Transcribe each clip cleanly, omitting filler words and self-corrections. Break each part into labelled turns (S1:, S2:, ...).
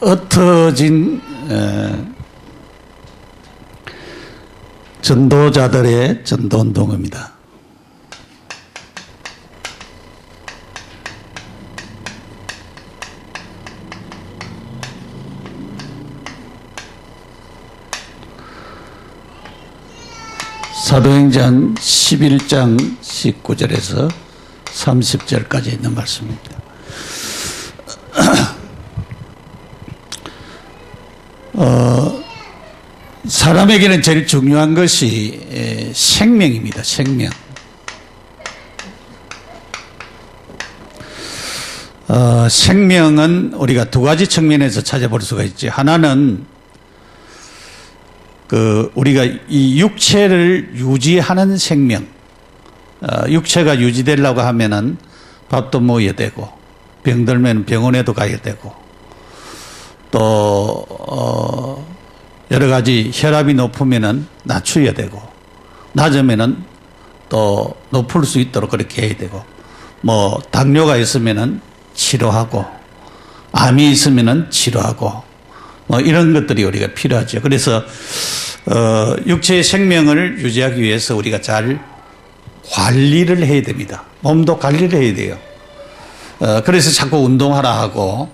S1: 흩어진 전도자들의 전도운동입니다. 사도행전 11장 19절에서 30절까지 있는 말씀입니다. 사람에게는 제일 중요한 것이 생명입니다. 생명. 생명은 우리가 두 가지 측면에서 찾아볼 수가 있지. 하나는 우리가 이 육체를 유지하는 생명, 육체가 유지되려고 하면은 밥도 먹어야 되고, 병들면 병원에도 가야 되고, 또 여러 가지 혈압이 높으면은 낮춰야 되고, 낮으면은 또 높을 수 있도록 그렇게 해야 되고, 뭐 당뇨가 있으면은 치료하고, 암이 있으면은 치료하고, 뭐 이런 것들이 우리가 필요하죠. 그래서 육체의 생명을 유지하기 위해서 우리가 잘 관리를 해야 됩니다. 몸도 관리를 해야 돼요. 그래서 자꾸 운동하라 하고,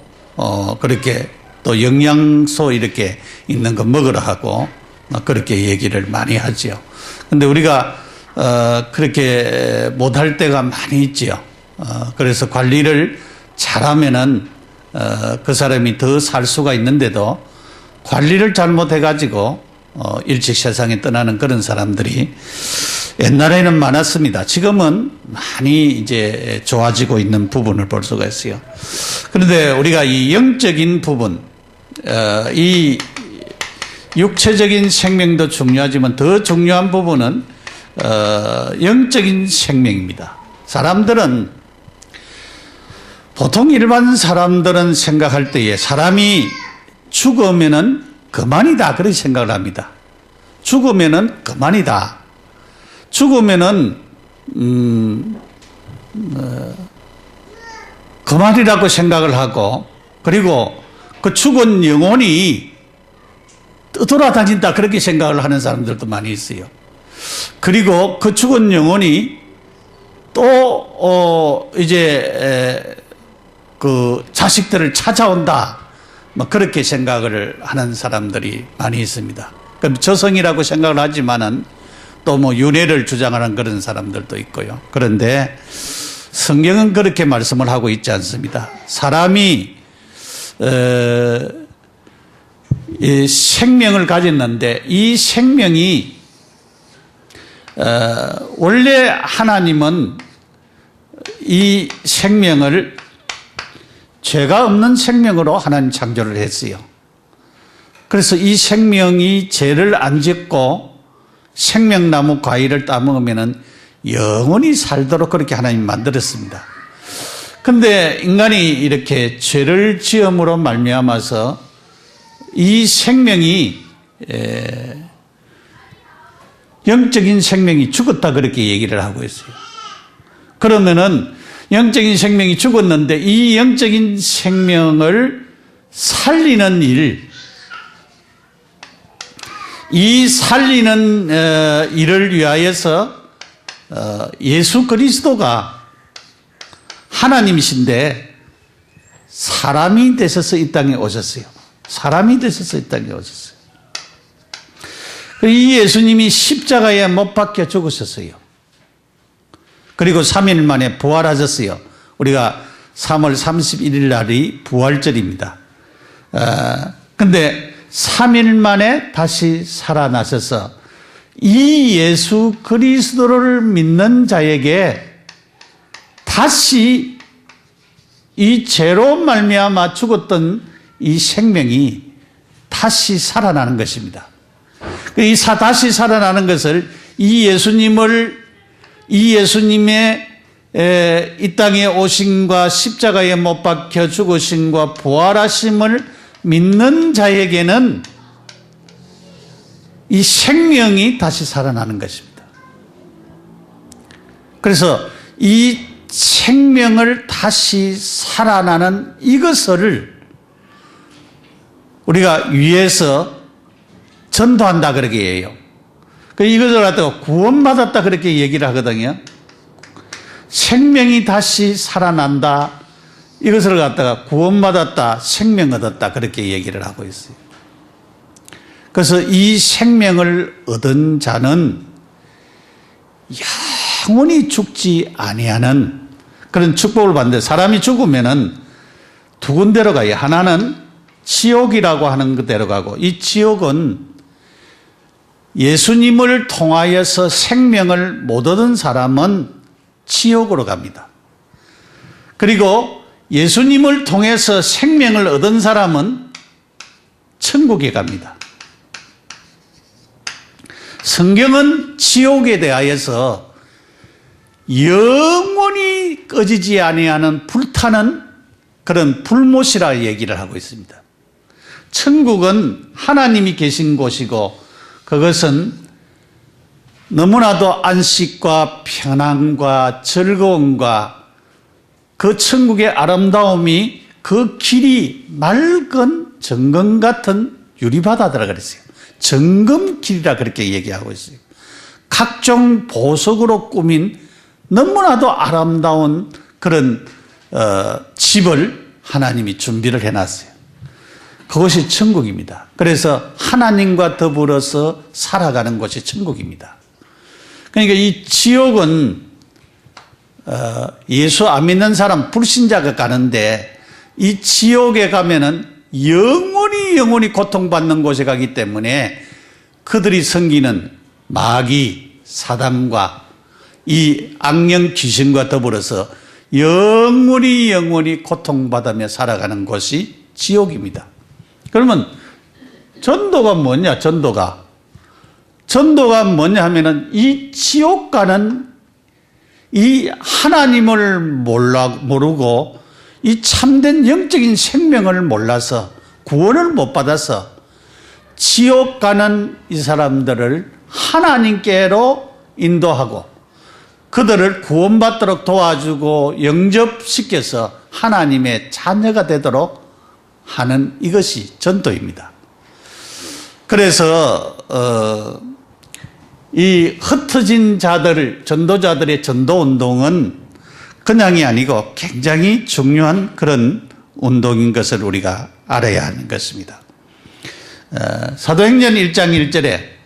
S1: 그렇게 또 영양소 이렇게 있는 거 먹으라 하고, 그렇게 얘기를 많이 하죠. 근데 우리가 그렇게 못할 때가 많이 있죠. 그래서 관리를 잘하면은 그 사람이 더 살 수가 있는데도 관리를 잘못해가지고 일찍 세상에 떠나는 그런 사람들이 옛날에는 많았습니다. 지금은 많이 이제 좋아지고 있는 부분을 볼 수가 있어요. 그런데 우리가 이 영적인 부분, 이 육체적인 생명도 중요하지만 더 중요한 부분은 영적인 생명입니다. 사람들은 보통 일반 사람들은 생각할 때에 사람이 죽으면은 그만이다 그렇게 생각을 합니다. 죽으면은 그만이다. 죽으면은 그만이라고 생각을 하고, 그리고 그 죽은 영혼이 떠돌아다닌다 그렇게 생각을 하는 사람들도 많이 있어요. 그리고 그 죽은 영혼이 또 이제 그 자식들을 찾아온다, 뭐 그렇게 생각을 하는 사람들이 많이 있습니다. 그럼 저승이라고 생각을 하지만은 또 뭐 윤회를 주장하는 그런 사람들도 있고요. 그런데 성경은 그렇게 말씀을 하고 있지 않습니다. 사람이 이 생명을 가졌는데 이 생명이 원래 하나님은 이 생명을 죄가 없는 생명으로 하나님 창조를 했어요. 그래서 이 생명이 죄를 안 짓고 생명나무 과일을 따먹으면 영원히 살도록 그렇게 하나님 만들었습니다. 그런데 인간이 이렇게 죄를 지음으로 말미암아서 이 생명이 영적인 생명이 죽었다 그렇게 얘기를 하고 있어요. 그러면은 영적인 생명이 죽었는데 이 영적인 생명을 살리는 일, 이 살리는 일을 위하여서 예수 그리스도가 하나님이신데 사람이 되셔서 이 땅에 오셨어요. 사람이 되셔서 이 땅에 오셨어요. 이 예수님이 십자가에 못 박혀 죽으셨어요. 그리고 3일 만에 부활하셨어요. 우리가 3월 31일 날이 부활절입니다. 근데 3일 만에 다시 살아나셔서 이 예수 그리스도를 믿는 자에게 다시 이 죄로 말미암아 죽었던 이 생명이 다시 살아나는 것입니다. 이 다시 살아나는 것을 이 예수님의 이 땅에 오심과 십자가에 못 박혀 죽으심과 부활하심을 믿는 자에게는 이 생명이 다시 살아나는 것입니다. 그래서 이 생명을 다시 살아나는 이것을 우리가 위에서 전도한다 그렇게 해요. 이것을 갖다가 구원받았다 그렇게 얘기를 하거든요. 생명이 다시 살아난다. 이것을 갖다가 구원받았다, 생명 얻었다 그렇게 얘기를 하고 있어요. 그래서 이 생명을 얻은 자는 영원히 죽지 아니하는 그런 축복을 받는데, 사람이 죽으면은 두 군데로 가요. 하나는 지옥이라고 하는 그대로 가고, 이 지옥은 예수님을 통하여서 생명을 못 얻은 사람은 지옥으로 갑니다. 그리고 예수님을 통해서 생명을 얻은 사람은 천국에 갑니다. 성경은 지옥에 대하여서 영원히 꺼지지 아니하는 불타는 그런 불못이라 얘기를 하고 있습니다. 천국은 하나님이 계신 곳이고, 그것은 너무나도 안식과 평안과 즐거움과 그 천국의 아름다움이 그 길이 맑은 정금 같은 유리바다더라 그랬어요. 정금길이라 그렇게 얘기하고 있어요. 각종 보석으로 꾸민 너무나도 아름다운 그런 집을 하나님이 준비를 해놨어요. 그것이 천국입니다. 그래서 하나님과 더불어서 살아가는 곳이 천국입니다. 그러니까 이 지옥은 예수 안 믿는 사람, 불신자가 가는데, 이 지옥에 가면은 영원히 고통받는 곳에 가기 때문에 그들이 섬기는 마귀, 사단과 이 악령 귀신과 더불어서 영원히 고통받으며 살아가는 곳이 지옥입니다. 그러면 전도가 뭐냐? 전도가 뭐냐 하면은 이 지옥 가는 이 하나님을 모르고 이 참된 영적인 생명을 몰라서 구원을 못 받아서 지옥 가는 이 사람들을 하나님께로 인도하고 그들을 구원받도록 도와주고 영접시켜서 하나님의 자녀가 되도록 하는 이것이 전도입니다. 그래서 이 흩어진 자들을, 전도자들의 전도운동은 그냥이 아니고 굉장히 중요한 그런 운동인 것을 우리가 알아야 하는 것입니다. 사도행전 1장 1절에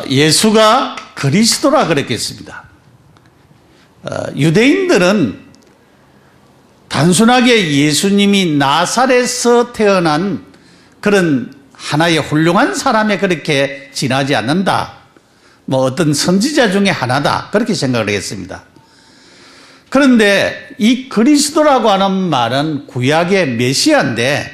S1: 예수가 그리스도라 그랬겠습니다. 유대인들은 단순하게 예수님이 나사렛에서 태어난 그런 하나의 훌륭한 사람에 그렇게 지나지 않는다. 뭐 어떤 선지자 중에 하나다. 그렇게 생각을 했습니다. 그런데 이 그리스도라고 하는 말은 구약의 메시아인데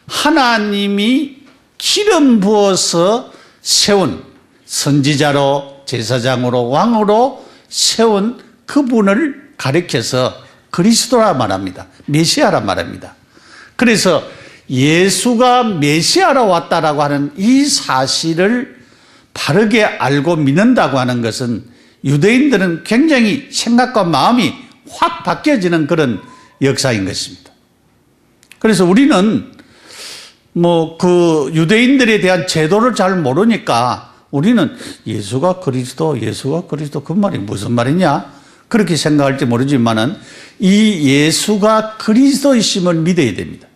S1: 하나님이 기름 부어서 세운 선지자로 제사장으로 왕으로 세운 그분을 가리켜서 그리스도라 말합니다. 메시아라 말합니다. 그래서 예수가 메시아로 왔다라고 하는 이 사실을 바르게 알고 믿는다고 하는 것은 유대인들은 굉장히 생각과 마음이 확 바뀌어지는 그런 역사인 것입니다. 그래서 우리는 뭐 그 유대인들에 대한 제도를 잘 모르니까 우리는 예수가 그리스도 그 말이 무슨 말이냐? 그렇게 생각할지 모르지만은 이 예수가 그리스도이심을 믿어야 됩니다.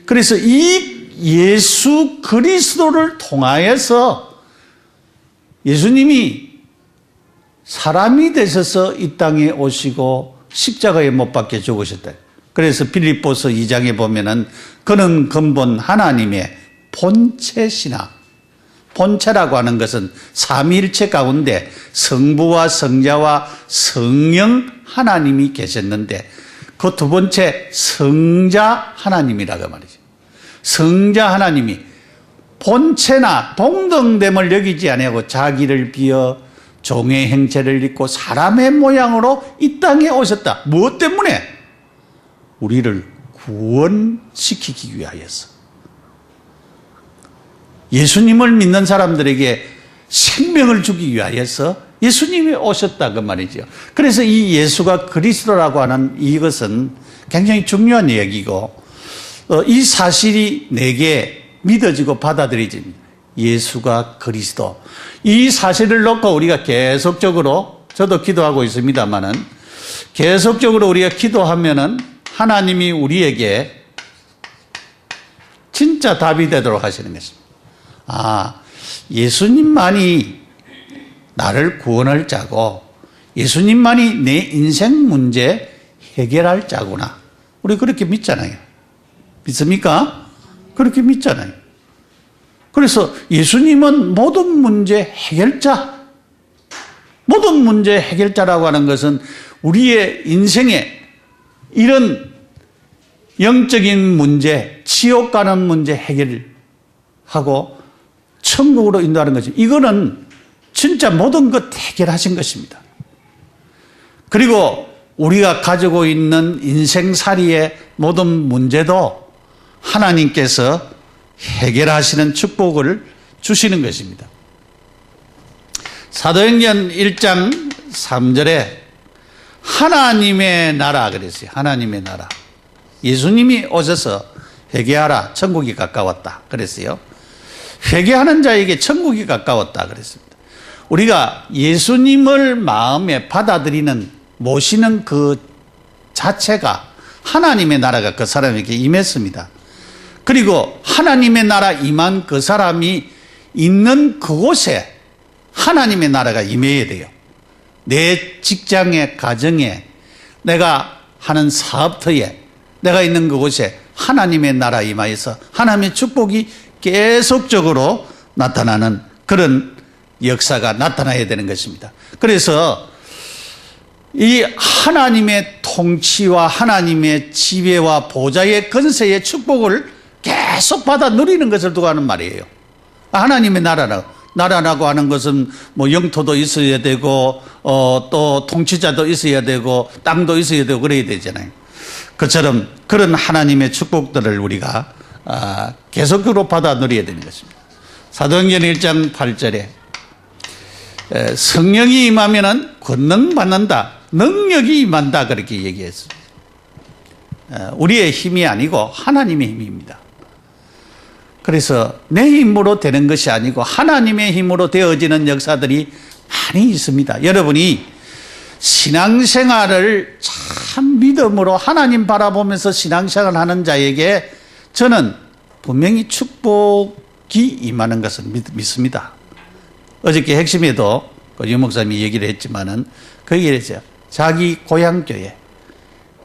S1: 그래서 이 예수 그리스도를 통하여서 예수님이 사람이 되셔서 이 땅에 오시고 십자가에 못 박혀 죽으셨다. 그래서 빌립보서 2장에 보면은 그는 근본 하나님의 본체시나, 본체라고 하는 것은 삼위일체 가운데 성부와 성자와 성령 하나님이 계셨는데 그 두 번째 성자 하나님이라고 말이죠. 성자 하나님이 본체나 동등됨을 여기지 아니하고 자기를 비어 종의 형체를 입고 사람의 모양으로 이 땅에 오셨다. 무엇 때문에? 우리를 구원시키기 위하여서. 예수님을 믿는 사람들에게 생명을 주기 위하여서 예수님이 오셨다 그 말이죠. 그래서 이 예수가 그리스도라고 하는 이것은 굉장히 중요한 이야기고 이 사실이 내게 믿어지고 받아들여집니다. 예수가 그리스도. 이 사실을 놓고 우리가 계속적으로 저도 기도하고 있습니다만은 계속적으로 우리가 기도하면은 하나님이 우리에게 진짜 답이 되도록 하시는 것입니다. 아, 예수님만이 나를 구원할 자고 예수님만이 내 인생 문제 해결할 자구나. 우리 그렇게 믿잖아요. 믿습니까? 그렇게 믿잖아요. 그래서 예수님은 모든 문제 해결자. 모든 문제 해결자라고 하는 것은 우리의 인생에 이런 영적인 문제, 지옥 가는 문제 해결하고 천국으로 인도하는 거죠. 이거는 진짜 모든 것 해결하신 것입니다. 그리고 우리가 가지고 있는 인생살이의 모든 문제도 하나님께서 해결하시는 축복을 주시는 것입니다. 사도행전 1장 3절에 하나님의 나라 그랬어요. 하나님의 나라. 예수님이 오셔서 회개하라. 천국이 가까웠다. 그랬어요. 회개하는 자에게 천국이 가까웠다. 그랬습니다. 우리가 예수님을 마음에 받아들이는 모시는 그 자체가 하나님의 나라가 그 사람에게 임했습니다. 그리고 하나님의 나라 임한 그 사람이 있는 그곳에 하나님의 나라가 임해야 돼요. 내 직장에, 가정에, 내가 하는 사업터에, 내가 있는 그곳에 하나님의 나라 임하여서 하나님의 축복이 계속적으로 나타나는 그런 역사가 나타나야 되는 것입니다. 그래서 이 하나님의 통치와 하나님의 지배와 보좌의 건세의 축복을 계속 받아 누리는 것을 두고 하는 말이에요. 하나님의 나라라고 하는 것은 뭐 영토도 있어야 되고 또 통치자도 있어야 되고 땅도 있어야 되고 그래야 되잖아요. 그처럼 그런 하나님의 축복들을 우리가 계속적으로 받아 누려야 되는 것입니다. 사도행전 1장 8절에 성령이 임하면은 권능 받는다, 능력이 임한다 그렇게 얘기했습니다. 우리의 힘이 아니고 하나님의 힘입니다. 그래서 내 힘으로 되는 것이 아니고 하나님의 힘으로 되어지는 역사들이 많이 있습니다. 여러분이 신앙생활을 참 믿음으로 하나님 바라보면서 신앙생활을 하는 자에게 저는 분명히 축복이 임하는 것을 믿습니다. 어저께 핵심에도 유 목사님이 얘기를 했지만은 그 얘기를 했어요. 자기 고향교회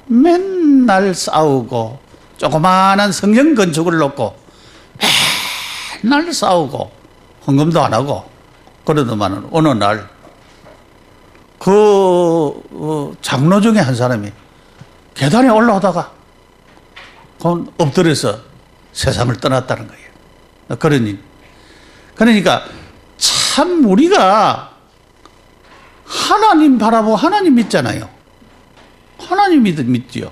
S1: 맨날 싸우고 조그마한 성전 건축을 놓고 맨날 싸우고 헌금도 안 하고 그러더만은 어느 날 장로 중에 한 사람이 계단에 올라오다가 엎드려서 세상을 떠났다는 거예요. 그러니까 참 우리가 하나님 바라보고 하나님 믿잖아요. 하나님 믿지요.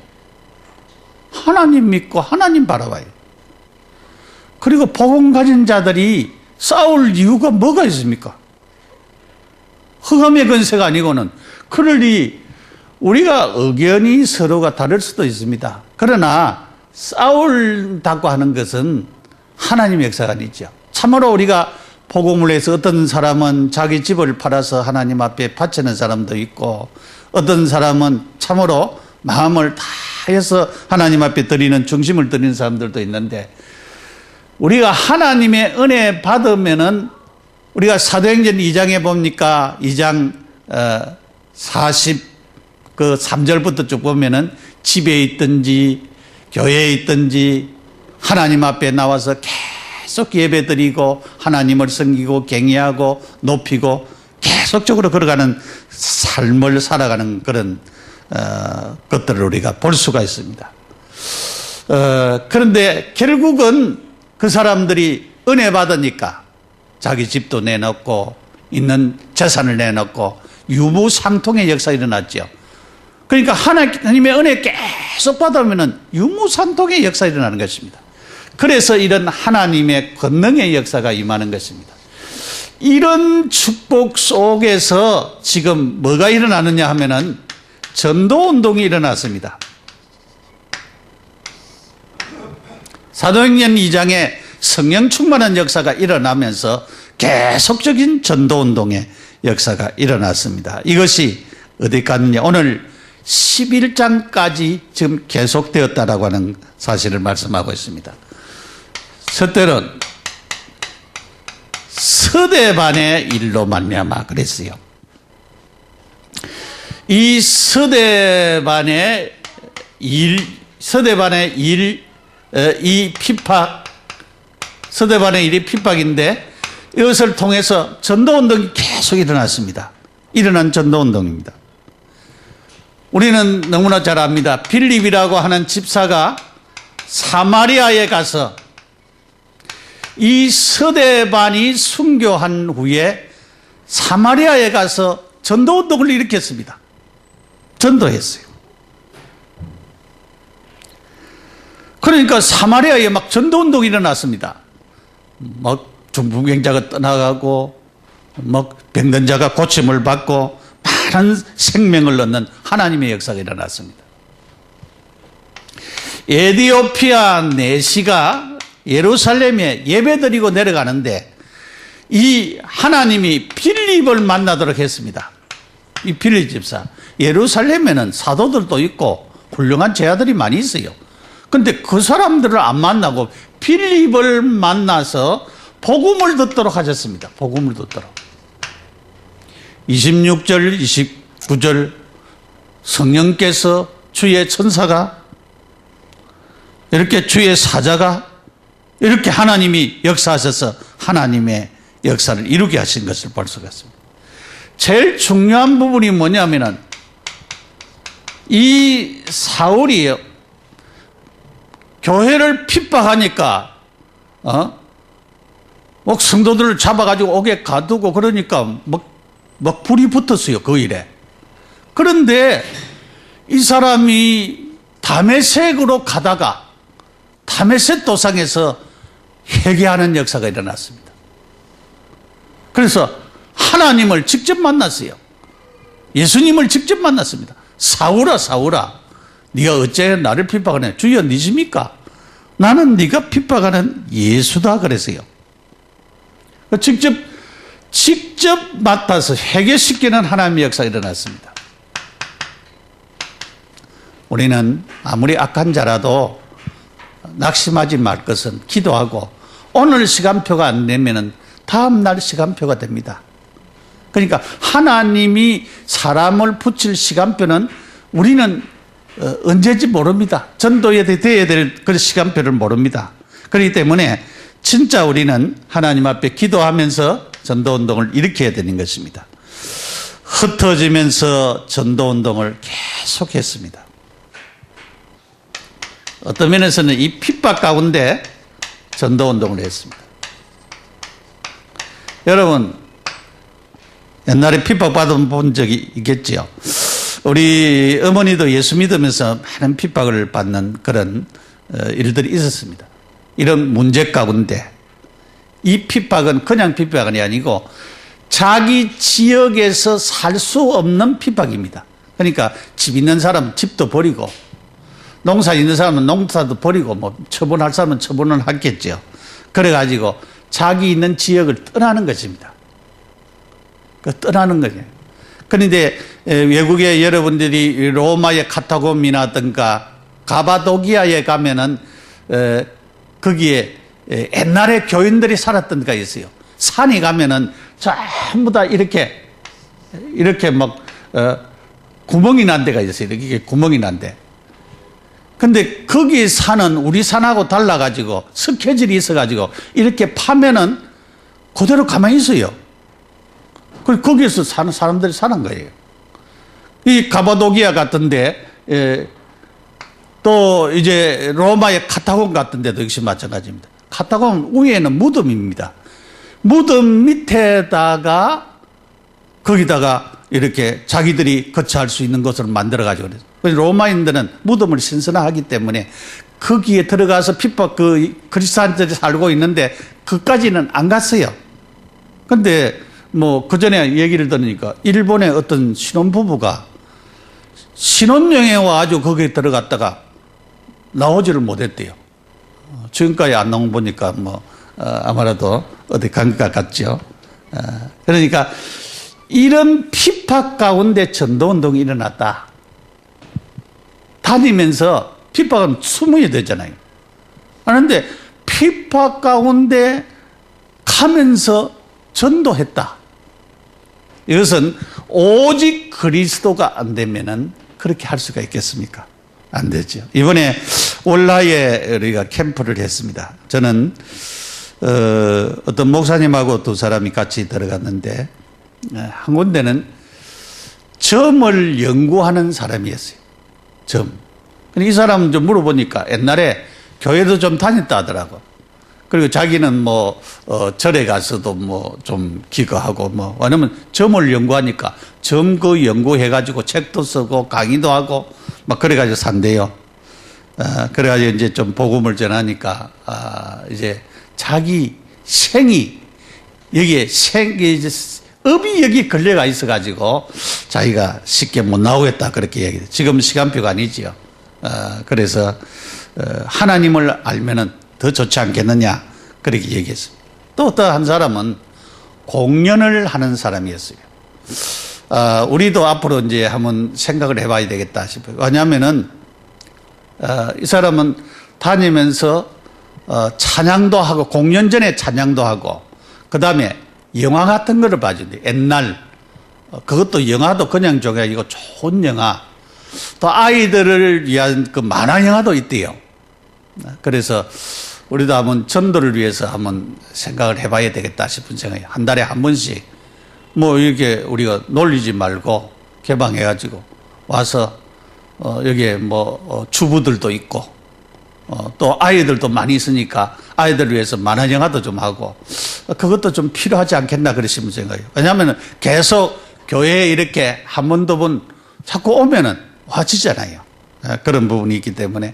S1: 하나님 믿고 하나님 바라봐요. 그리고 복음 가진 자들이 싸울 이유가 뭐가 있습니까? 흑암의 권세가 아니고는 그러니 우리가 의견이 서로가 다를 수도 있습니다. 그러나 싸울다고 하는 것은 하나님의 역사가 아니죠. 참으로 우리가 복음을 해서 어떤 사람은 자기 집을 팔아서 하나님 앞에 바치는 사람도 있고 어떤 사람은 참으로 마음을 다해서 하나님 앞에 드리는 중심을 드리는 사람들도 있는데 우리가 하나님의 은혜 받으면은 우리가 사도행전 2장에 보니까 2장 3절부터 쭉 보면은 집에 있든지 교회에 있든지 하나님 앞에 나와서 계속 예배드리고 하나님을 섬기고 경외하고 높이고 계속적으로 걸어가는 삶을 살아가는 그런 것들을 우리가 볼 수가 있습니다. 그런데 결국은 그 사람들이 은혜 받으니까 자기 집도 내놓고 있는 재산을 내놓고 유무상통의 역사가 일어났죠. 그러니까 하나님의 은혜 계속 받으면 유무상통의 역사가 일어나는 것입니다. 그래서 이런 하나님의 권능의 역사가 임하는 것입니다. 이런 축복 속에서 지금 뭐가 일어나느냐 하면은 전도운동이 일어났습니다. 사도행전 2장에 성령 충만한 역사가 일어나면서 계속적인 전도운동의 역사가 일어났습니다. 이것이 어디 갔느냐, 오늘 11장까지 지금 계속되었다라고 하는 사실을 말씀하고 있습니다. 서태는 서대반의 일로 말미암아 그랬어요. 이 서대반의 이 핍박, 서대반의 일이 핍박인데 이것을 통해서 전도운동이 계속 일어났습니다. 일어난 전도운동입니다. 우리는 너무나 잘 압니다. 빌립이라고 하는 집사가 사마리아에 가서 이 서대반이 순교한 후에 사마리아에 가서 전도운동을 일으켰습니다. 전도했어요. 그러니까 사마리아에 막 전도운동이 일어났습니다. 막 중풍병자가 떠나가고 막 병든 자가 고침을 받고 많은 생명을 얻는 하나님의 역사가 일어났습니다. 에티오피아 내시가 예루살렘에 예배드리고 내려가는데 이 하나님이 빌립을 만나도록 했습니다. 이 빌립 집사, 예루살렘에는 사도들도 있고 훌륭한 제자들이 많이 있어요. 근데 그 사람들을 안 만나고 빌립을 만나서 복음을 듣도록 하셨습니다. 복음을 듣도록. 26절, 29절 성령께서 주의 천사가 이렇게 주의 사자가 이렇게 하나님이 역사하셔서 하나님의 역사를 이루게 하신 것을 볼 수가 있습니다. 제일 중요한 부분이 뭐냐면은 이 사울이 교회를 핍박하니까 성도들을 잡아가지고 옥에 가두고 그러니까 막 불이 붙었어요. 그 일에. 그런데 이 사람이 다메섹으로 가다가 다메섹 도상에서 회개하는 역사가 일어났습니다. 그래서 하나님을 직접 만났어요. 예수님을 직접 만났습니다. 사울아 사울아 네가 어째 나를 핍박하냐. 주여 니십니까? 나는 네가 핍박하는 예수다 그랬어요. 직접 맡아서 회개시키는 하나님의 역사가 일어났습니다. 우리는 아무리 악한 자라도 낙심하지 말 것은 기도하고 오늘 시간표가 안 되면은 다음 날 시간표가 됩니다. 그러니까 하나님이 사람을 붙일 시간표는 우리는 언제인지 모릅니다. 전도에 되어야 될 그 시간표를 모릅니다. 그렇기 때문에 진짜 우리는 하나님 앞에 기도하면서 전도운동을 일으켜야 되는 것입니다. 흩어지면서 전도운동을 계속했습니다. 어떤 면에서는 이 핍박 가운데 전도운동을 했습니다. 여러분 옛날에 핍박받은 본 적이 있겠지요. 우리 어머니도 예수 믿으면서 많은 핍박을 받는 그런 일들이 있었습니다. 이런 문제 가운데 이 핍박은 그냥 핍박이 아니고 자기 지역에서 살 수 없는 핍박입니다. 그러니까 집 있는 사람은 집도 버리고 농사 있는 사람은 농사도 버리고 뭐 처분할 사람은 처분을 하겠죠. 그래가지고 자기 있는 지역을 떠나는 것입니다. 떠나는 거죠. 그런데 외국에 여러분들이 로마의 카타고미나든가 가바도기아에 가면은 거기에 옛날에 교인들이 살았던 데가 있어요. 산에 가면은 전부 다 이렇게 막 구멍이 난 데가 있어요. 이렇게 구멍이 난 데. 근데 거기 산은 우리 산하고 달라가지고 스케줄이 있어가지고 이렇게 파면은 그대로 가만히 있어요. 그리고 거기에서 사는 사람들이 사는 거예요. 이 가바도기아 같은데 또 이제 로마의 카타곤 같은 데도 역시 마찬가지입니다. 카타곤 위에는 무덤입니다. 무덤 밑에다가 거기다가 이렇게 자기들이 거처할 수 있는 것을 만들어가지고 그래서 로마인들은 무덤을 신선하기 때문에 거기에 들어가서 핍박 그리스도인들이 살고 있는데 그까지는 안 갔어요. 근데 뭐 그 전에 얘기를 들으니까 일본의 어떤 신혼부부가 신혼여행에 와가지고 거기에 들어갔다가 나오지를 못했대요. 지금까지 안 나온 거 보니까 아마도 어디 간 것 같죠. 그러니까 이런 핍박 가운데 전도운동이 일어났다. 다니면서 핍박은 숨어야 되잖아요. 그런데 핍박 가운데 가면서 전도했다. 이것은 오직 그리스도가 안 되면은 그렇게 할 수가 있겠습니까? 안 되죠. 이번에 월라에 우리가 캠프를 했습니다. 저는 어떤 목사님하고 두 사람이 같이 들어갔는데 한 군데는 점을 연구하는 사람이었어요. 점. 이 사람은 좀 물어보니까 옛날에 교회도 좀 다녔다 하더라고. 그리고 자기는 절에 가서도 좀 기거하고 왜냐면 점을 연구하니까 점 그 연구해가지고 책도 쓰고 강의도 하고 막 그래가지고 산대요. 그래가지고 이제 좀 복음을 전하니까, 이제 자기 생이 여기에 업이 여기 걸려가 있어가지고 자기가 쉽게 못 나오겠다 그렇게 얘기해요. 지금 시간표가 아니지요. 그래서 하나님을 알면은 더 좋지 않겠느냐 그렇게 얘기했습니다. 또 한 사람은 공연을 하는 사람이었어요. 우리도 앞으로 이제 한번 생각을 해봐야 되겠다 싶어요. 왜냐하면은 이 사람은 다니면서 찬양도 하고 공연 전에 찬양도 하고 그 다음에 영화 같은 거를 봐준대. 옛날 그것도 영화도 그냥 저게 아니고 좋은 영화, 또 아이들을 위한 그 만화 영화도 있대요. 그래서 우리도 한번 전도를 위해서 한번 생각을 해봐야 되겠다 싶은 생각이, 한 달에 한 번씩 이렇게 우리가 놀리지 말고 개방해가지고 와서 여기에 주부들도 있고 또 아이들도 많이 있으니까 아이들을 위해서 만화 영화도 좀 하고 그것도 좀 필요하지 않겠나 그러시면 생각해요. 왜냐하면 계속 교회에 이렇게 한 번 두 번 자꾸 오면은 와지잖아요. 그런 부분이 있기 때문에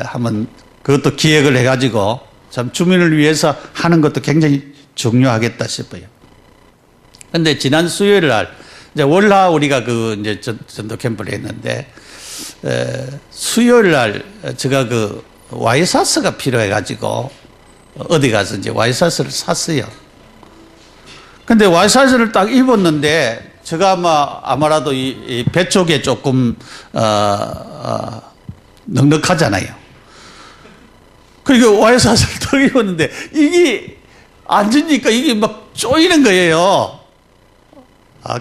S1: 한번 그것도 기획을 해가지고 참 주민을 위해서 하는 것도 굉장히 중요하겠다 싶어요. 근데 지난 수요일 날 이제 월화 우리가 이제 전도 캠프를 했는데 수요일 날 제가 와이사스가 필요해가지고 어디 가서 이제 와이사스를 샀어요. 근데 와이사스를 딱 입었는데 제가 아마라도 이 배 쪽에 조금 넉넉하잖아요. 그리고 와이사스를 딱 입었는데 이게 앉으니까 이게 막 쪼이는 거예요.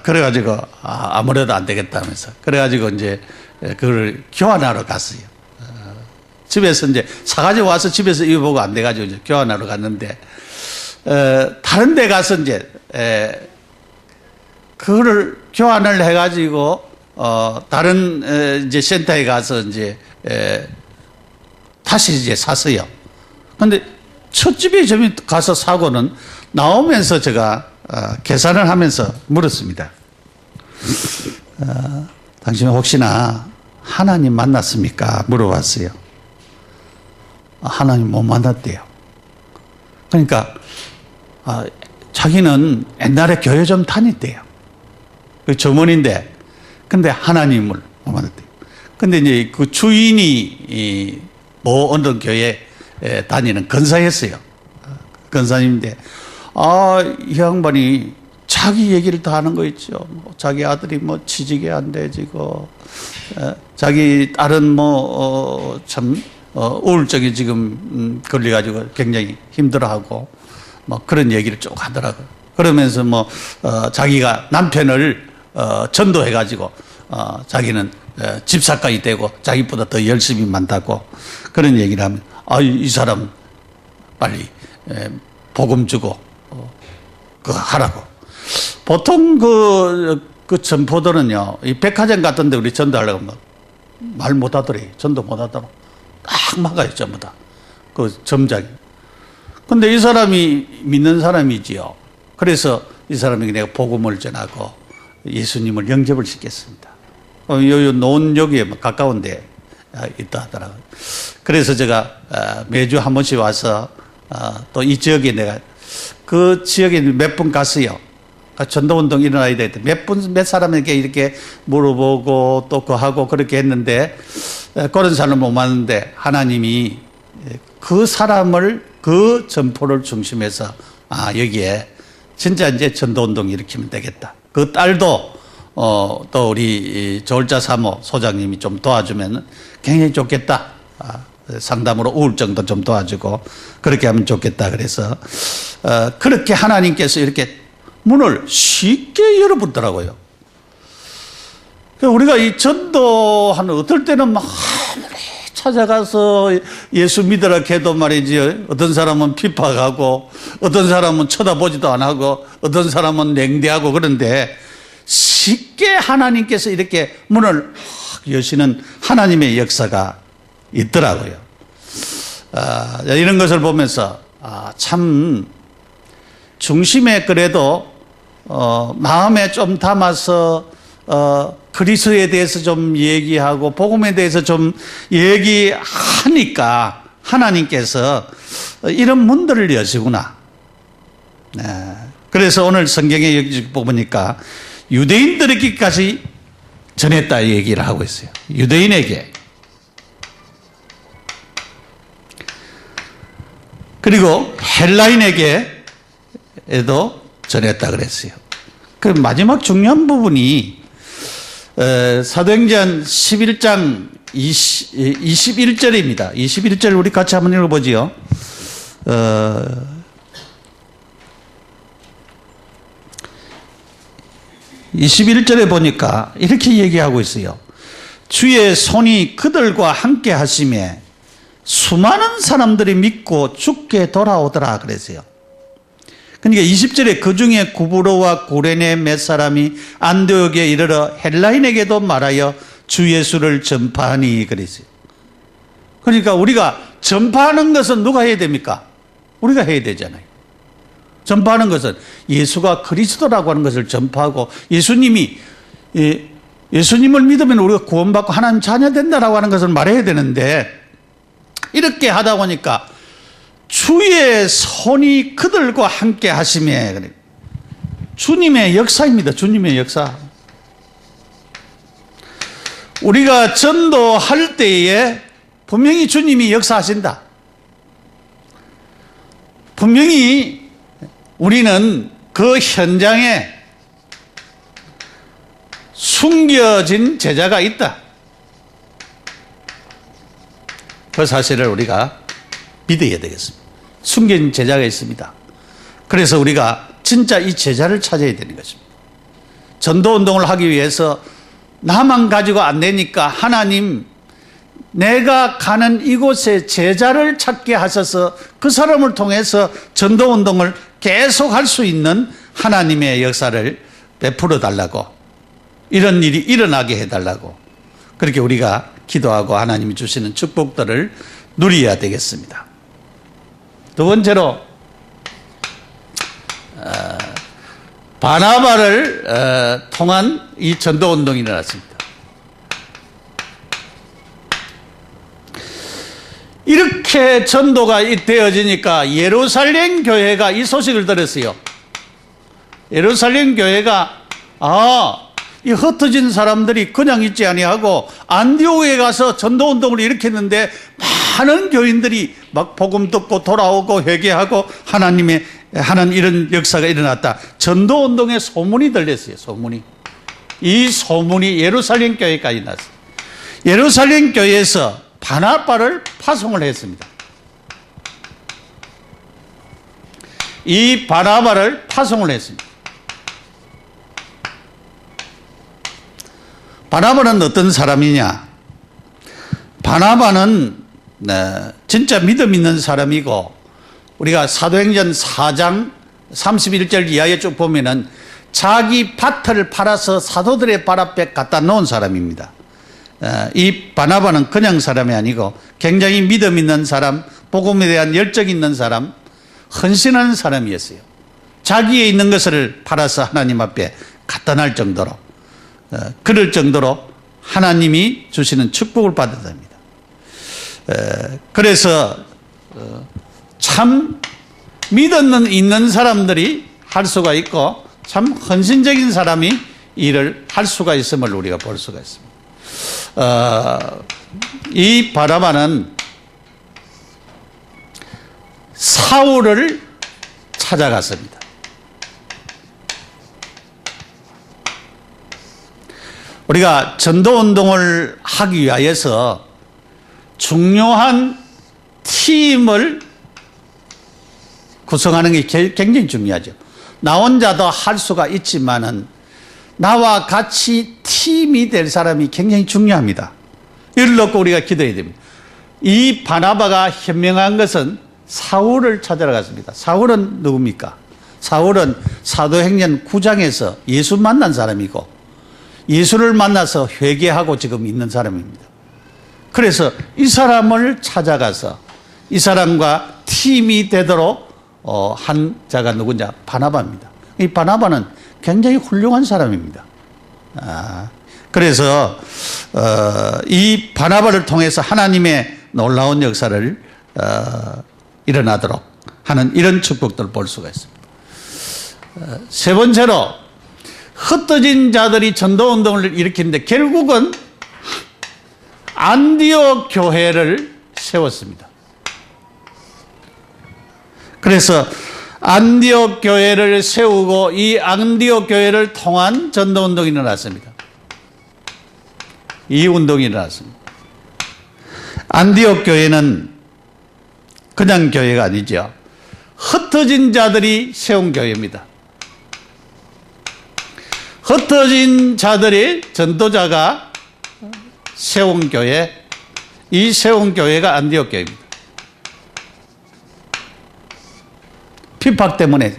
S1: 그래가지고 아무래도 안 되겠다 하면서 그래가지고 이제 그걸 교환하러 갔어요. 집에서 이제 사가지고 와서 집에서 입어보고 안 돼가지고 이제 교환하러 갔는데 다른 데 가서 이제 그거를 교환을 해가지고 다른 이제 센터에 가서 이제 다시 이제 샀어요. 근데 첫 집에 좀 가서 사고는 나오면서 제가 계산을 하면서 물었습니다. 당신은 혹시나 하나님 만났습니까? 물어봤어요. 하나님 못 만났대요. 그러니까 자기는 옛날에 교회 좀 다녔대요. 그 점원인데 근데 하나님을 못 만났대요. 근데 이제 그 주인이 어느 교회에 다니는 권사였어요. 권사님인데 이 양반이 자기 얘기를 다 하는 거 있죠. 자기 아들이 취직이 안 되지고 자기 딸은 참 우울증이 지금 걸려가지고 굉장히 힘들어하고 그런 얘기를 쭉 하더라고요. 그러면서 자기가 남편을 전도해가지고 자기는 집사까지 되고 자기보다 더 열심히 만다고 그런 얘기를 하면 이 사람 빨리 복음 주고 그거 하라고. 보통 그 전포들은요, 이 백화점 같은데 우리 전도하려고 하면 말 못하더래. 전도 못하더라. 딱 막아요, 전부 다. 그 점장이. 근데 이 사람이 믿는 사람이지요. 그래서 이 사람에게 내가 복음을 전하고 예수님을 영접을 시켰습니다. 요 노원역에 가까운 데 있다 하더라고요. 그래서 제가 매주 한 번씩 와서 또 이 지역에 내가 그 지역에 몇 번 갔어요. 전도운동 일어나야 되겠다. 몇 사람에게 이렇게 물어보고 또 그거 하고 그렇게 했는데 그런 사람을 못 만났는데 하나님이 그 사람을, 그 점포를 중심해서 여기에 진짜 이제 전도운동 일으키면 되겠다. 그 딸도 또 우리 조을자 사모 소장님이 좀 도와주면 굉장히 좋겠다. 상담으로 우울증도 좀 도와주고 그렇게 하면 좋겠다. 그래서 그렇게 하나님께서 이렇게 문을 쉽게 열어붙더라고요. 우리가 이 전도하는 어떨 때는 막 찾아가서 예수 믿으라 해도 말이지, 어떤 사람은 핍박하고 어떤 사람은 쳐다보지도 안 하고 어떤 사람은 냉대하고, 그런데 쉽게 하나님께서 이렇게 문을 여시는 하나님의 역사가 있더라고요. 이런 것을 보면서 참 중심에 그래도 마음에 좀 담아서 그리스도에 대해서 좀 얘기하고 복음에 대해서 좀 얘기하니까 하나님께서 이런 문들을 여시구나. 그래서 오늘 성경에 여기 보니까 유대인들에게까지 전했다 얘기를 하고 있어요. 유대인에게. 그리고 헬라인에게도 전했다 그랬어요. 그 마지막 중요한 부분이 사도행전 11장 21절입니다. 21절 우리 같이 한번 읽어보지요. 21절에 보니까 이렇게 얘기하고 있어요. 주의 손이 그들과 함께 하심에 수많은 사람들이 믿고 죽게 돌아오더라 그랬어요. 그러니까 20절에 그 중에 구브로와 구레네 몇 사람이 안디옥에 이르러 헬라인에게도 말하여 주 예수를 전파하니 그랬어요. 그러니까 우리가 전파하는 것은 누가 해야 됩니까? 우리가 해야 되잖아요. 전파하는 것은 예수가 그리스도라고 하는 것을 전파하고, 예수님을 믿으면 우리가 구원받고 하나님 자녀 된다라고 하는 것을 말해야 되는데, 이렇게 하다 보니까 주의 손이 그들과 함께 하심에, 주님의 역사입니다. 주님의 역사. 우리가 전도할 때에 분명히 주님이 역사하신다. 분명히 우리는 그 현장에 숨겨진 제자가 있다. 그 사실을 우리가 믿어야 되겠습니다. 숨겨진 제자가 있습니다. 그래서 우리가 진짜 이 제자를 찾아야 되는 것입니다. 전도운동을 하기 위해서 나만 가지고 안 되니까 하나님, 내가 가는 이곳에 제자를 찾게 하셔서 그 사람을 통해서 전도운동을 계속 할 수 있는 하나님의 역사를 베풀어 달라고, 이런 일이 일어나게 해달라고, 그렇게 우리가 기도하고 하나님이 주시는 축복들을 누려야 되겠습니다. 두 번째로 바나바를 통한 이 전도운동이 일어났습니다. 이렇게 전도가 되어지니까 예루살렘 교회가 이 소식을 들었어요. 예루살렘 교회가 이 흩어진 사람들이 그냥 있지 아니하고 안디옥에 가서 전도운동을 일으켰는데 많은 교인들이 막 복음 듣고 돌아오고 회개하고 하나님의 하는 이런 역사가 일어났다. 전도운동의 소문이 들렸어요. 소문이. 이 소문이 예루살렘 교회까지 났어요. 예루살렘 교회에서 바나바를 파송을 했습니다. 이 바나바를 파송을 했습니다. 바나바는 어떤 사람이냐? 바나바는 진짜 믿음 있는 사람이고, 우리가 사도행전 4장 31절 이하에 쭉 보면은 자기 밭을 팔아서 사도들의 발 앞에 갖다 놓은 사람입니다. 이 바나바는 그냥 사람이 아니고 굉장히 믿음 있는 사람, 복음에 대한 열정 있는 사람, 헌신하는 사람이었어요. 자기에 있는 것을 팔아서 하나님 앞에 갖다 날 정도로, 그럴 정도로 하나님이 주시는 축복을 받았답니다. 그래서 참 믿음 있는 사람들이 할 수가 있고 참 헌신적인 사람이 일을 할 수가 있음을 우리가 볼 수가 있습니다. 이 바나바는 사울을 찾아갔습니다. 우리가 전도운동을 하기 위하여서 중요한 팀을 구성하는 게 굉장히 중요하죠. 나 혼자도 할 수가 있지만은 나와 같이 팀이 될 사람이 굉장히 중요합니다. 이를 놓고 우리가 기도해야 됩니다. 이 바나바가 현명한 것은 사울을 찾아러 갔습니다. 사울은 누굽니까? 사울은 사도행전 9장에서 예수 만난 사람이고 예수를 만나서 회개하고 지금 있는 사람입니다. 그래서 이 사람을 찾아가서 이 사람과 팀이 되도록 한 자가 누구냐? 바나바입니다. 이 바나바는 굉장히 훌륭한 사람입니다. 그래서 이 바나바를 통해서 하나님의 놀라운 역사를 일어나도록 하는 이런 축복들을 볼 수가 있습니다. 세 번째로 흩어진 자들이 전도운동을 일으키는데 결국은 안디옥 교회를 세웠습니다. 그래서 안디옥 교회를 세우고 이 안디옥 교회를 통한 전도운동이 일어났습니다. 이 운동이 일어났습니다. 안디옥 교회는 그냥 교회가 아니죠. 흩어진 자들이 세운 교회입니다. 흩어진 자들이 전도자가 세운 교회, 이 세운 교회가 안디옥 교회입니다. 핍박 때문에.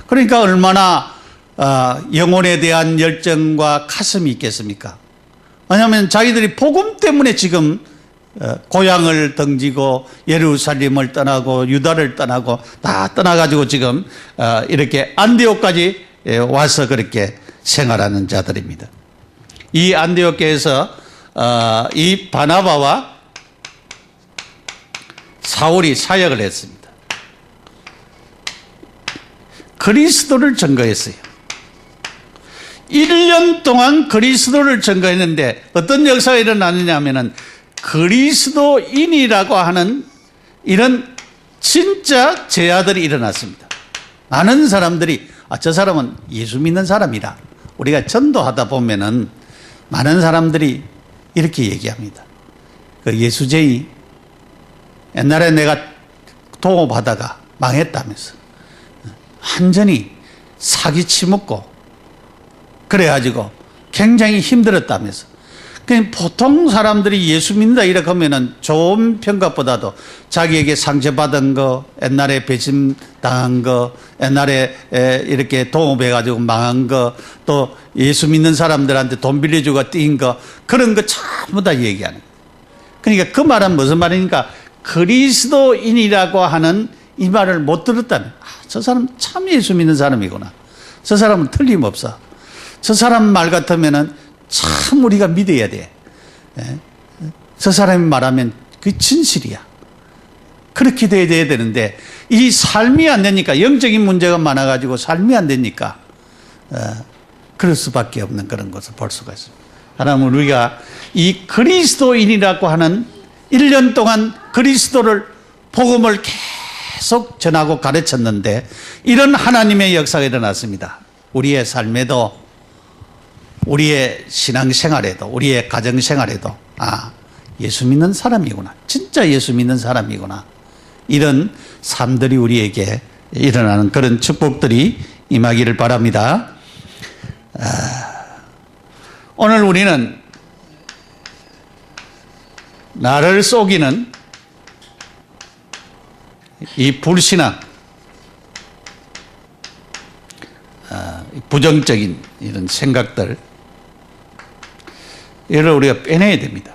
S1: 그러니까 얼마나 영혼에 대한 열정과 가슴이 있겠습니까? 왜냐하면 자기들이 복음 때문에 지금 고향을 등지고 예루살렘을 떠나고 유다를 떠나고 다 떠나가지고 지금 이렇게 안디옥까지 와서 그렇게 생활하는 자들입니다. 이 안디옥 교회에서 이 바나바와 사울이 사역을 했습니다. 그리스도를 증거했어요. 1년 동안 그리스도를 증거했는데 어떤 역사가 일어나느냐 하면은 그리스도인이라고 하는 이런 진짜 제자들이 일어났습니다. 많은 사람들이 저 사람은 예수 믿는 사람이라. 우리가 전도하다 보면은 많은 사람들이 이렇게 얘기합니다. 그 예수제이 옛날에 내가 동업하다가 망했다면서 완전히 사기치 먹고 그래가지고 굉장히 힘들었다면서. 그냥 보통 사람들이 예수 믿는다 이렇게 하면은 좋은 평가보다도 자기에게 상처받은 거, 옛날에 배신당한 거, 옛날에 이렇게 동업해가지고 망한 거, 또 예수 믿는 사람들한테 돈 빌려주고 뛴 거, 그런 거 전부 다 얘기하는 거예요. 그러니까 그 말은 무슨 말이니까 그리스도인이라고 하는 이 말을 못 들었다면 저 사람 참 예수 믿는 사람이구나. 저 사람은 틀림없어. 저 사람 말 같으면은 참 우리가 믿어야 돼. 저 사람이 말하면 그 진실이야. 그렇게 돼야 되는데 이 삶이 안 되니까 영적인 문제가 많아가지고 삶이 안 되니까 그럴 수밖에 없는 그런 것을 볼 수가 있습니다. 하나님은 우리가 이 그리스도인이라고 하는 1년 동안 그리스도를 복음을 계속 전하고 가르쳤는데 이런 하나님의 역사가 일어났습니다. 우리의 삶에도 우리의 신앙생활에도 우리의 가정생활에도 예수 믿는 사람이구나. 진짜 예수 믿는 사람이구나. 이런 삶들이 우리에게 일어나는 그런 축복들이 임하기를 바랍니다. 오늘 우리는 나를 속이는 이 불신앙, 부정적인 이런 생각들, 이를 우리가 빼내야 됩니다.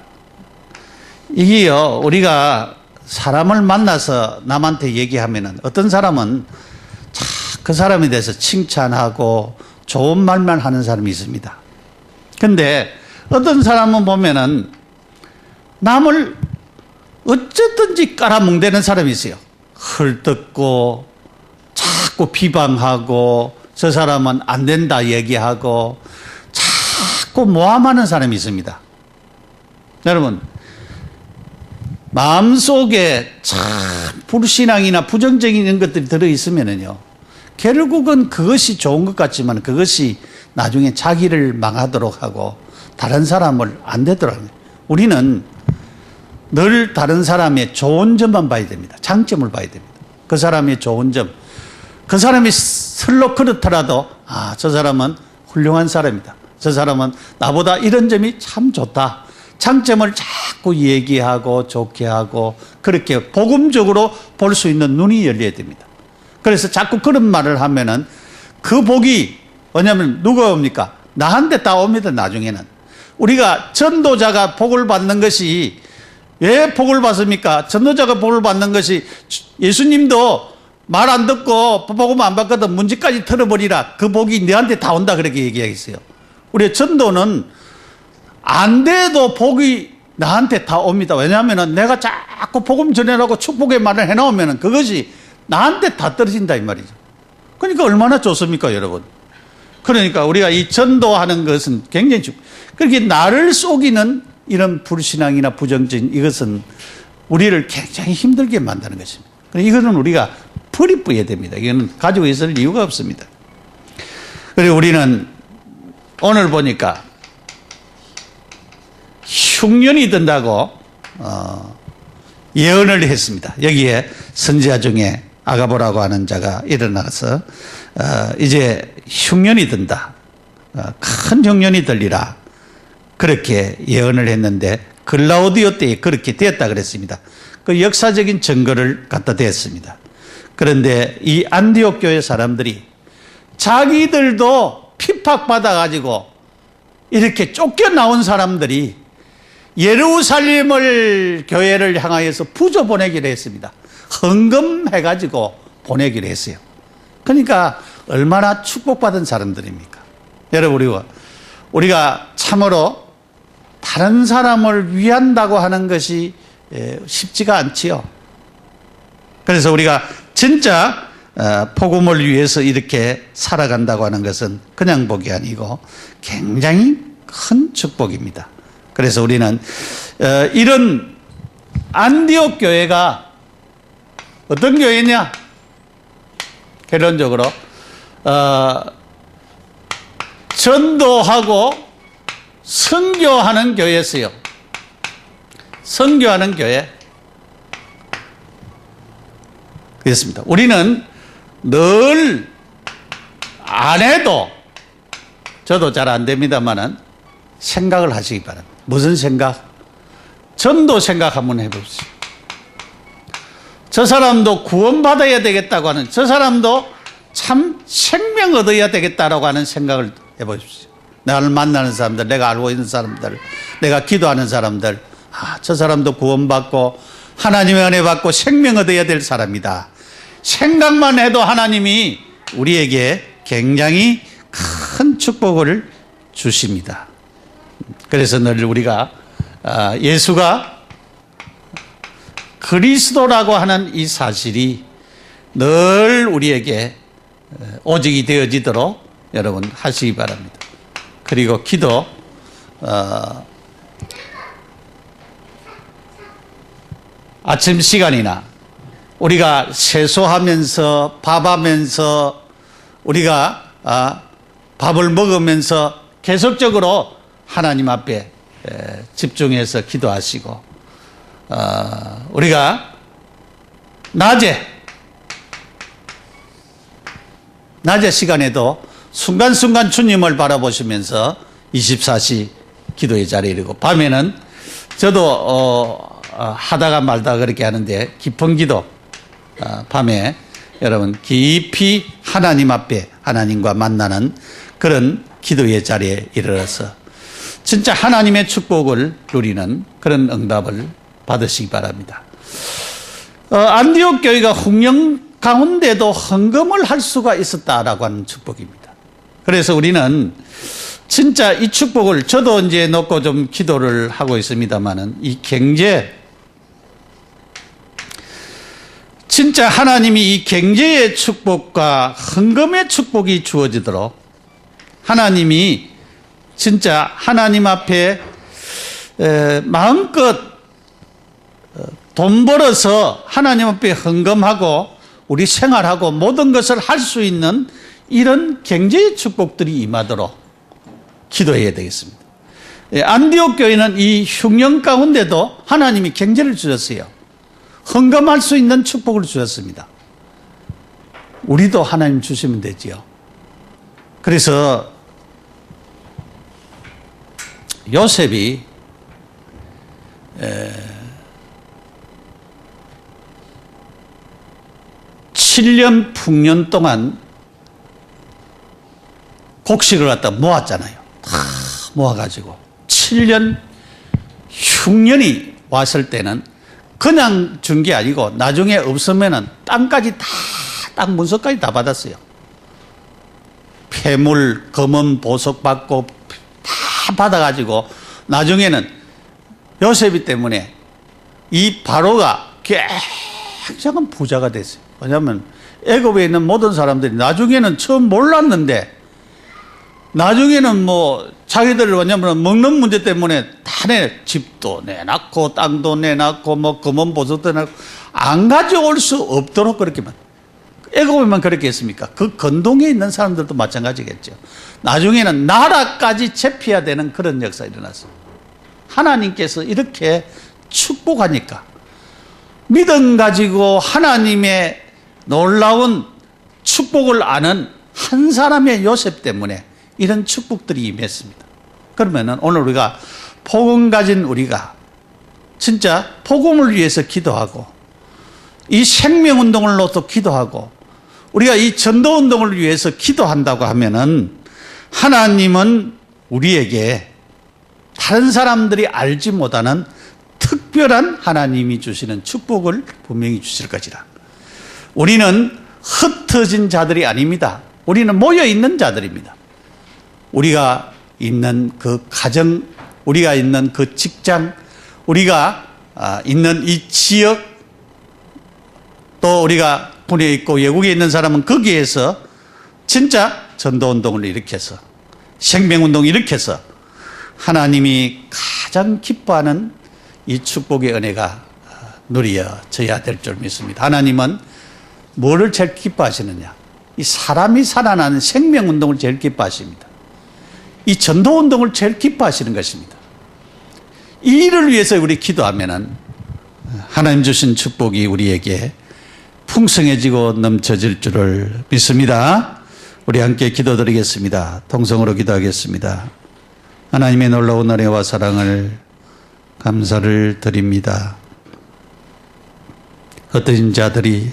S1: 이게요, 우리가 사람을 만나서 남한테 얘기하면은 어떤 사람은 그 사람에 대해서 칭찬하고 좋은 말만 하는 사람이 있습니다. 근데 어떤 사람은 보면은 남을 어쨌든지 깔아뭉대는 사람이 있어요. 헐뜯고 자꾸 비방하고 저 사람은 안 된다 얘기하고 자꾸 모함하는 사람이 있습니다. 여러분, 마음속에 참 불신앙이나 부정적인 것들이 들어있으면요, 결국은 그것이 좋은 것 같지만 그것이 나중에 자기를 망하도록 하고 다른 사람을 안 되도록 합니다. 우리는 늘 다른 사람의 좋은 점만 봐야 됩니다. 장점을 봐야 됩니다. 그 사람의 좋은 점, 그 사람이 설로 그렇더라도 저 사람은 훌륭한 사람이다, 저 사람은 나보다 이런 점이 참 좋다, 장점을 자꾸 얘기하고 좋게 하고 그렇게 복음적으로 볼 수 있는 눈이 열려야 됩니다. 그래서 자꾸 그런 말을 하면은 그 복이, 왜냐하면 누가 옵니까? 나한테 다 옵니다. 나중에는 우리가 전도자가 복을 받는 것이 왜 복을 받습니까? 전도자가 복을 받는 것이, 예수님도 말 안 듣고 복음 안 받거든 문제까지 털어버리라, 그 복이 너한테 다 온다, 그렇게 얘기했어요. 우리 전도는 안 돼도 복이 나한테 다 옵니다. 왜냐하면 내가 자꾸 복음 전해라고 축복의 말을 해놓으면 그것이 나한테 다 떨어진다 이 말이죠. 그러니까 얼마나 좋습니까, 여러분? 그러니까 우리가 이 전도하는 것은 굉장히 그렇게 나를 속이는 이런 불신앙이나 부정적인 이것은 우리를 굉장히 힘들게 만드는 것입니다. 이거는 우리가 버려야 됩니다. 이거는 가지고 있을 이유가 없습니다. 그리고 우리는 오늘 보니까 흉년이 든다고 예언을 했습니다. 여기에 선지자 중에 아가보라고 하는 자가 일어나서 이제 흉년이 든다, 큰 흉년이 들리라, 그렇게 예언을 했는데 글라우디오 때에 그렇게 되었다 그랬습니다. 그 역사적인 증거를 갖다 댔습니다. 그런데 이 안디옥 교회 사람들이 자기들도 핍박받아 가지고 이렇게 쫓겨나온 사람들이 예루살렘을 교회를 향하여서 부조 보내기로 했습니다. 헌금해 가지고 보내기로 했어요. 그러니까 얼마나 축복받은 사람들입니까? 여러분, 우리가 참으로 다른 사람을 위한다고 하는 것이 쉽지가 않지요. 그래서 우리가 진짜 복음을 위해서 이렇게 살아간다고 하는 것은 그냥 복이 아니고 굉장히 큰 축복입니다. 그래서 우리는 이런 안디옥 교회가 어떤 교회냐? 결론적으로 전도하고 선교하는 교회였어요. 선교하는 교회. 그렇습니다. 우리는 늘 안 해도, 저도 잘 안 됩니다만은 생각을 하시기 바랍니다. 무슨 생각? 전도 생각 한번 해보십시오. 저 사람도 구원받아야 되겠다고 하는, 저 사람도 참 생명 얻어야 되겠다라고 하는 생각을 해보십시오. 나를 만나는 사람들, 내가 알고 있는 사람들, 내가 기도하는 사람들, 저 사람도 구원받고 하나님의 은혜 받고 생명 얻어야 될 사람이다. 생각만 해도 하나님이 우리에게 굉장히 큰 축복을 주십니다. 그래서 늘 우리가 예수가 그리스도라고 하는 이 사실이 늘 우리에게 오직이 되어지도록 여러분 하시기 바랍니다. 그리고 기도, 아침 시간이나 우리가 세수하면서 밥하면서 우리가 밥을 먹으면서 계속적으로 하나님 앞에 집중해서 기도하시고, 우리가 낮에 시간에도 순간순간 주님을 바라보시면서 24시 기도의 자리에 이르고, 밤에는 저도 하다가 말다가 그렇게 하는데 깊은 기도, 밤에 여러분 깊이 하나님 앞에 하나님과 만나는 그런 기도의 자리에 이르러서 진짜 하나님의 축복을 누리는 그런 응답을 받으시기 바랍니다. 안디옥 교회가 흉년 가운데도 헌금을 할 수가 있었다라고 하는 축복입니다. 그래서 우리는 진짜 이 축복을, 저도 이제 놓고 좀 기도를 하고 있습니다만은, 이 경제, 진짜 하나님이 이 경제의 축복과 헌금의 축복이 주어지도록 하나님이 진짜 하나님 앞에 마음껏 돈 벌어서 하나님 앞에 헌금하고 우리 생활하고 모든 것을 할 수 있는 이런 경제의 축복들이 임하도록 기도해야 되겠습니다. 안디옥 교회는 이 흉년 가운데도 하나님이 경제를 주셨어요. 헌금할 수 있는 축복을 주셨습니다. 우리도 하나님 주시면 되지요. 그래서 요셉이 7년 풍년 동안 곡식을 갖다 모았잖아요. 다 모아가지고 7년 흉년이 왔을 때는 그냥 준 게 아니고 나중에 없으면은 땅까지 다, 땅 문서까지 다 받았어요. 폐물, 검은 보석 받고 다 받아가지고 나중에는 요셉이 때문에 이 바로가 굉장한 부자가 됐어요. 왜냐하면 애굽에 있는 모든 사람들이 나중에는 처음 몰랐는데 나중에는 뭐 자기들 왜냐하면 먹는 문제 때문에 다 집도 내놨고 땅도 내놨고 뭐 검은 보석도 내놨고 안 가져올 수 없도록 그렇게만 애굽에만 그렇게 했습니까? 그 건동에 있는 사람들도 마찬가지겠죠. 나중에는 나라까지 제패해야 되는 그런 역사가 일어났어요. 하나님께서 이렇게 축복하니까 믿음 가지고 하나님의 놀라운 축복을 아는 한 사람의 요셉 때문에 이런 축복들이 임했습니다. 그러면은 오늘 우리가 복음 가진 우리가 진짜 복음을 위해서 기도하고 이 생명운동을로서 기도하고 우리가 이 전도운동을 위해서 기도한다고 하면은 하나님은 우리에게 다른 사람들이 알지 못하는 특별한 하나님이 주시는 축복을 분명히 주실 것이라. 우리는 흩어진 자들이 아닙니다. 우리는 모여있는 자들입니다. 우리가 있는 그 가정, 우리가 있는 그 직장, 우리가 있는 이 지역, 또 우리가 군에 있고 외국에 있는 사람은 거기에서 진짜 전도운동을 일으켜서 생명운동을 일으켜서 하나님이 가장 기뻐하는 이 축복의 은혜가 누려져야 될 줄 믿습니다. 하나님은 뭐를 제일 기뻐하시느냐? 이 사람이 살아나는 생명운동을 제일 기뻐하십니다. 이 전도운동을 제일 기뻐하시는 것입니다. 이 일을 위해서 우리 기도하면은 하나님 주신 축복이 우리에게 풍성해지고 넘쳐질 줄을 믿습니다. 우리 함께 기도드리겠습니다. 통성으로 기도하겠습니다. 하나님의 놀라운 은혜와 사랑을 감사를 드립니다. 흩어진 자들이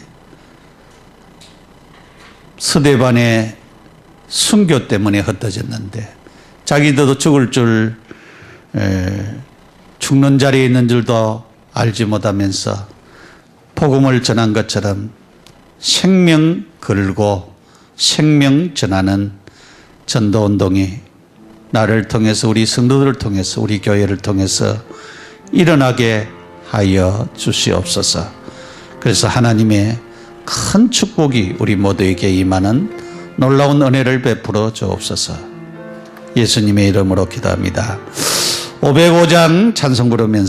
S1: 스데반의 순교 때문에 흩어졌는데 자기들도 죽을 줄 죽는 자리에 있는 줄도 알지 못하면서 복음을 전한 것처럼 생명 걸고 생명 전하는 전도운동이 나를 통해서 우리 성도들을 통해서 우리 교회를 통해서 일어나게 하여 주시옵소서. 그래서 하나님의 큰 축복이 우리 모두에게 임하는 놀라운 은혜를 베풀어 주옵소서. 예수님의 이름으로 기도합니다. 505장 찬송 부르면서